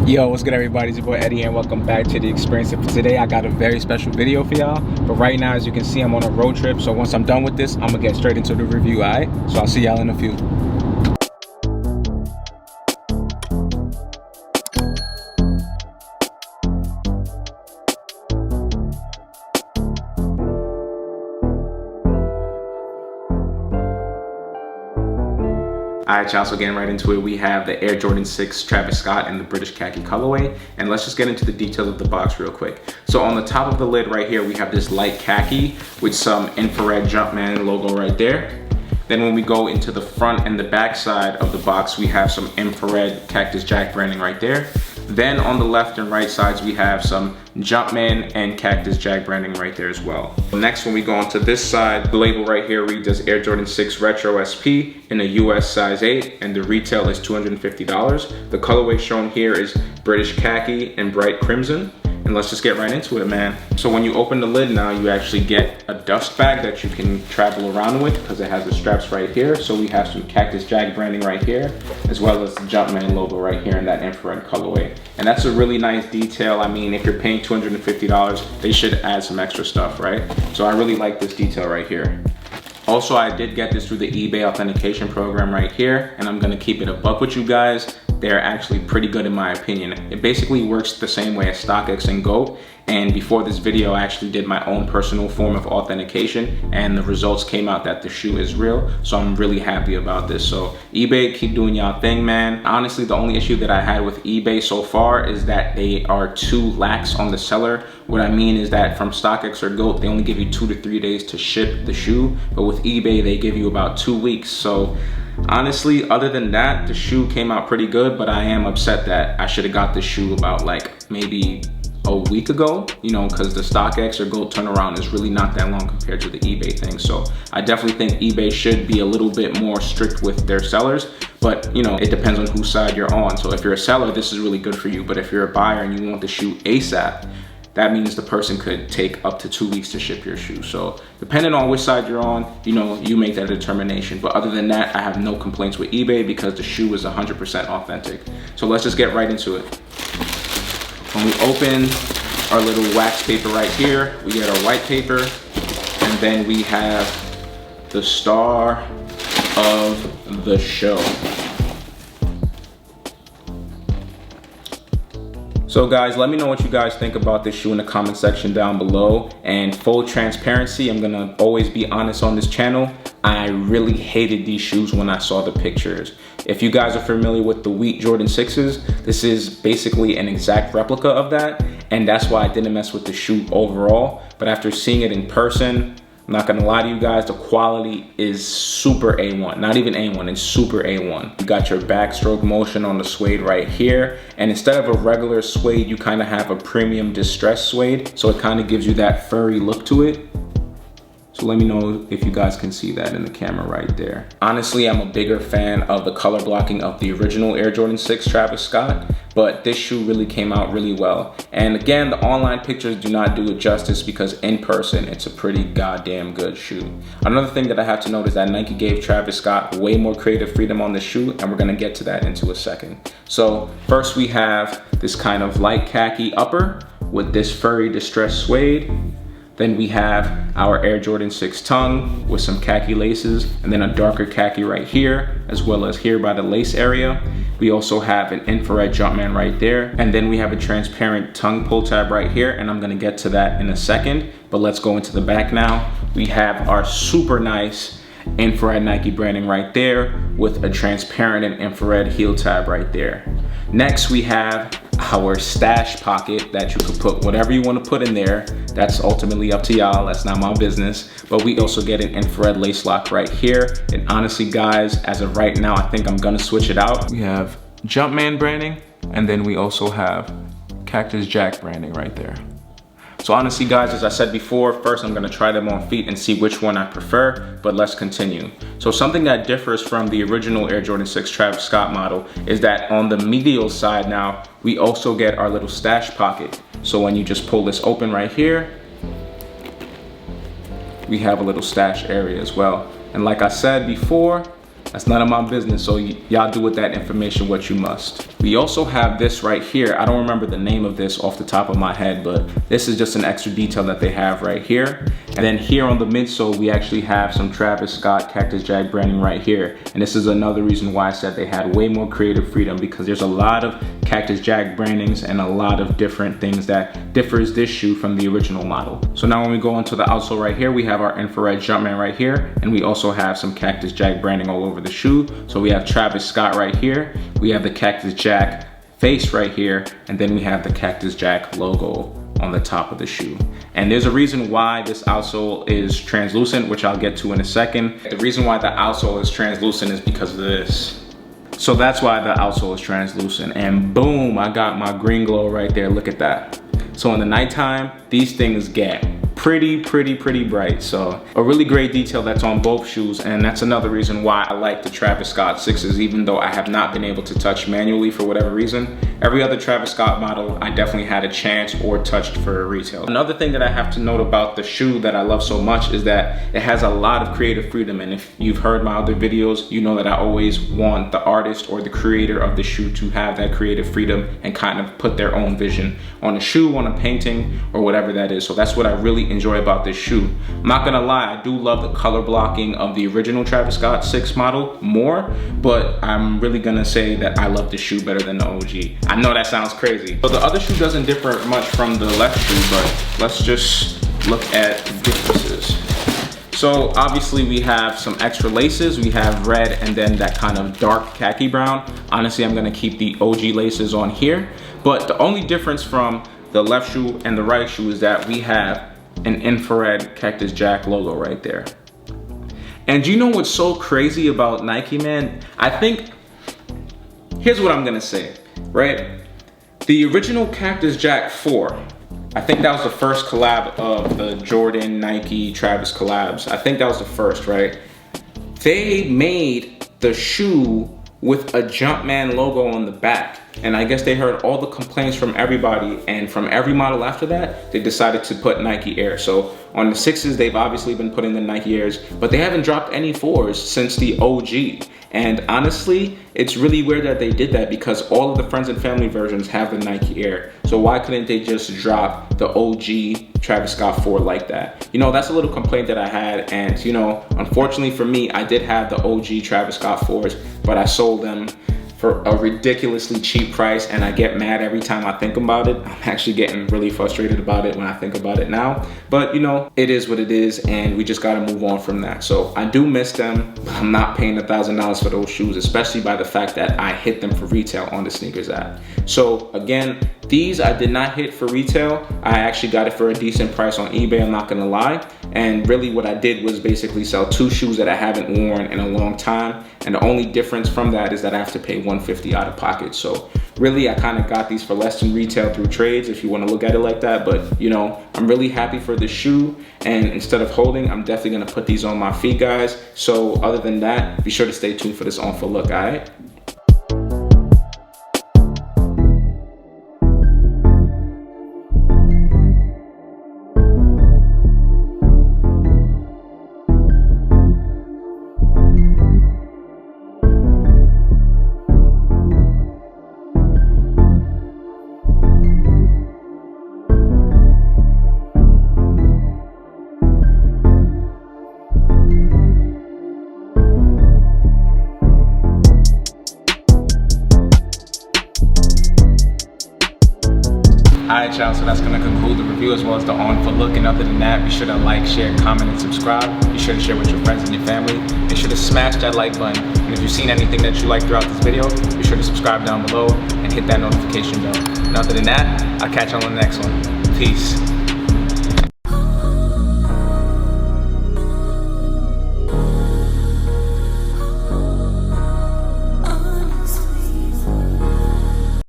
Yo, what's good everybody? It's your boy Eddie and welcome back to The Experience. And for today I got a very special video for y'all. But right now, as you can see, I'm on a road trip. So once I'm done with this, I'm gonna get straight into the review, alright? So I'll see y'all in a few. Alright y'all, so getting right into it, we have the Air Jordan 6 Travis Scott in the British Khaki colorway. And let's just get into the details of the box real quick. So on the top of the lid right here, we have this light khaki with some infrared Jumpman logo right there. Then when we go into the front and the back side of the box, we have some infrared Cactus Jack branding right there. Then on the left and right sides, we have some Jumpman and Cactus Jack branding right there as well. Next, when we go onto this side, the label right here reads as Air Jordan 6 Retro SP in a US size 8, and the retail is $250. The colorway shown here is British Khaki and Bright Crimson. And let's just get right into it, man. So when you open the lid now, you actually get a dust bag that you can travel around with because it has the straps right here. So we have some Cactus Jack branding right here, as well as the Jumpman logo right here in that infrared colorway. And that's a really nice detail. I mean, if you're paying $250, they should add some extra stuff, right? So I really like this detail right here. Also, I did get this through the eBay authentication program right here, and I'm gonna keep it a buck with you guys. They're actually pretty good in my opinion. It basically works the same way as StockX and GOAT. And before this video, I actually did my own personal form of authentication, and the results came out that the shoe is real. So I'm really happy about this. So eBay, keep doing y'all thing, man. Honestly, the only issue that I had with eBay so far is that they are too lax on the seller. What I mean is that from StockX or GOAT, they only give you 2 to 3 days to ship the shoe. But with eBay, they give you about 2 weeks. So honestly, other than that, the shoe came out pretty good, but I am upset that I should have got the shoe about like maybe a week ago, you know, because the StockX or GOAT turnaround is really not that long compared to the eBay thing. So I definitely think eBay should be a little bit more strict with their sellers, but you know, it depends on whose side you're on. So if you're a seller, this is really good for you. But if you're a buyer and you want the shoe ASAP, that means the person could take up to 2 weeks to ship your shoe. So depending on which side you're on, you know, you make that determination. But other than that, I have no complaints with eBay because the shoe is 100% authentic. So let's just get right into it. When we open our little wax paper right here, we get our white paper, and then we have the star of the show. So guys, let me know what you guys think about this shoe in the comment section down below. And full transparency, I'm gonna always be honest on this channel. I really hated these shoes when I saw the pictures. If you guys are familiar with the Wheat Jordan 6s, this is basically an exact replica of that. And that's why I didn't mess with the shoe overall. But after seeing it in person, I'm not gonna lie to you guys, the quality is super A1. Not even A1, it's super A1. You got your backstroke motion on the suede right here. And instead of a regular suede, you kind of have a premium distressed suede. So it kind of gives you that furry look to it. So let me know if you guys can see that in the camera right there. Honestly, I'm a bigger fan of the color blocking of the original Air Jordan 6 Travis Scott, but this shoe really came out really well. And again, the online pictures do not do it justice because in person, it's a pretty goddamn good shoe. Another thing that I have to note is that Nike gave Travis Scott way more creative freedom on the shoe, and we're gonna get to that into a second. So first we have this kind of light khaki upper with this furry distressed suede. Then we have our Air Jordan 6 tongue with some khaki laces, and then a darker khaki right here, as well as here by the lace area. We also have an infrared Jumpman right there. And then we have a transparent tongue pull tab right here, and I'm gonna get to that in a second, but let's go into the back now. We have our super nice infrared Nike branding right there with a transparent and infrared heel tab right there. Next, we have our stash pocket that you can put whatever you want to put in there. That's ultimately up to y'all, that's not my business. But we also get an infrared lace lock right here. And honestly guys, as of right now, I think I'm gonna switch it out. We have Jumpman branding, and then we also have Cactus Jack branding right there. So honestly guys, as I said before, first I'm gonna try them on feet and see which one I prefer, but let's continue. So something that differs from the original Air Jordan 6 Travis Scott model is that on the medial side now, we also get our little stash pocket. So when you just pull this open right here, we have a little stash area as well. And like I said before, That's none of my business, so y'all do with that information what you must. We also have this right here. I don't remember the name of this off the top of my head, but this is just an extra detail that they have right here. And then here on the midsole, we actually have some Travis Scott Cactus Jack branding right here. And this is another reason why I said they had way more creative freedom, because there's a lot of Cactus Jack brandings and a lot of different things that differs this shoe from the original model. So now when we go into the outsole right here, we have our infrared Jumpman right here, and we also have some Cactus Jack branding all over the shoe. So we have Travis Scott right here, we have the Cactus Jack face right here, and then we have the Cactus Jack logo on the top of the shoe. And there's a reason why this outsole is translucent, which I'll get to in a second. The reason why the outsole is translucent is because of this. So that's why the outsole is translucent. And boom, I got my green glow right there. Look at that. So in the nighttime, these things get pretty bright. So a really great detail that's on both shoes, and that's another reason why I like the Travis Scott 6s, even though I have not been able to touch manually for whatever reason. Every other Travis Scott model, I definitely had a chance or touched for retail. Another thing that I have to note about the shoe that I love so much is that it has a lot of creative freedom. And if you've heard my other videos, you know that I always want the artist or the creator of the shoe to have that creative freedom and kind of put their own vision on a shoe, on a painting, or whatever that is. So that's what I really enjoy about this shoe. I'm not gonna lie, I do love the color blocking of the original Travis Scott 6 model more, but I'm really gonna say that I love the shoe better than the OG. I know that sounds crazy. So the other shoe doesn't differ much from the left shoe, but let's just look at the differences. So obviously we have some extra laces. We have red and then that kind of dark khaki brown. Honestly, I'm gonna keep the OG laces on here, but the only difference from the left shoe and the right shoe is that we have an infrared Cactus Jack logo right there. And you know what's so crazy about Nike, man? I think, here's what I'm gonna say, right? The original Cactus Jack 4, I think that was the first collab of the Jordan, Nike, Travis collabs. I think that was the first, right? They made the shoe with a Jumpman logo on the back. And I guess they heard all the complaints from everybody, and from every model after that, they decided to put Nike Air. So on the 6s, they've obviously been putting the Nike Airs, but they haven't dropped any 4s since the OG. And honestly, it's really weird that they did that, because all of the friends and family versions have the Nike Air. So why couldn't they just drop the OG Travis Scott 4 like that? You know, that's a little complaint that I had. And you know, unfortunately for me, I did have the OG Travis Scott 4s, but I sold them for a ridiculously cheap price, and I get mad every time I think about it. I'm actually getting really frustrated about it when I think about it now. But you know, it is what it is, and we just gotta move on from that. So I do miss them, but I'm not paying $1,000 for those shoes, especially by the fact that I hit them for retail on the sneakers app. So again, these I did not hit for retail. I actually got it for a decent price on eBay, I'm not gonna lie. And really what I did was basically sell 2 shoes that I haven't worn in a long time. And the only difference from that is that I have to pay $150 out of pocket. So really, I kind of got these for less than retail through trades, if you want to look at it like that. But you know, I'm really happy for the shoe, and instead of holding, I'm definitely going to put these on my feet, guys. So other than that, be sure to stay tuned for this on for look, all right? Alright y'all, so that's gonna conclude the review as well as the on for look. And other than that, be sure to like, share, comment, and subscribe. Be sure to share with your friends and your family. Be sure to smash that like button. And if you've seen anything that you like throughout this video, be sure to subscribe down below and hit that notification bell. And other than that, I'll catch you on the next one. Peace.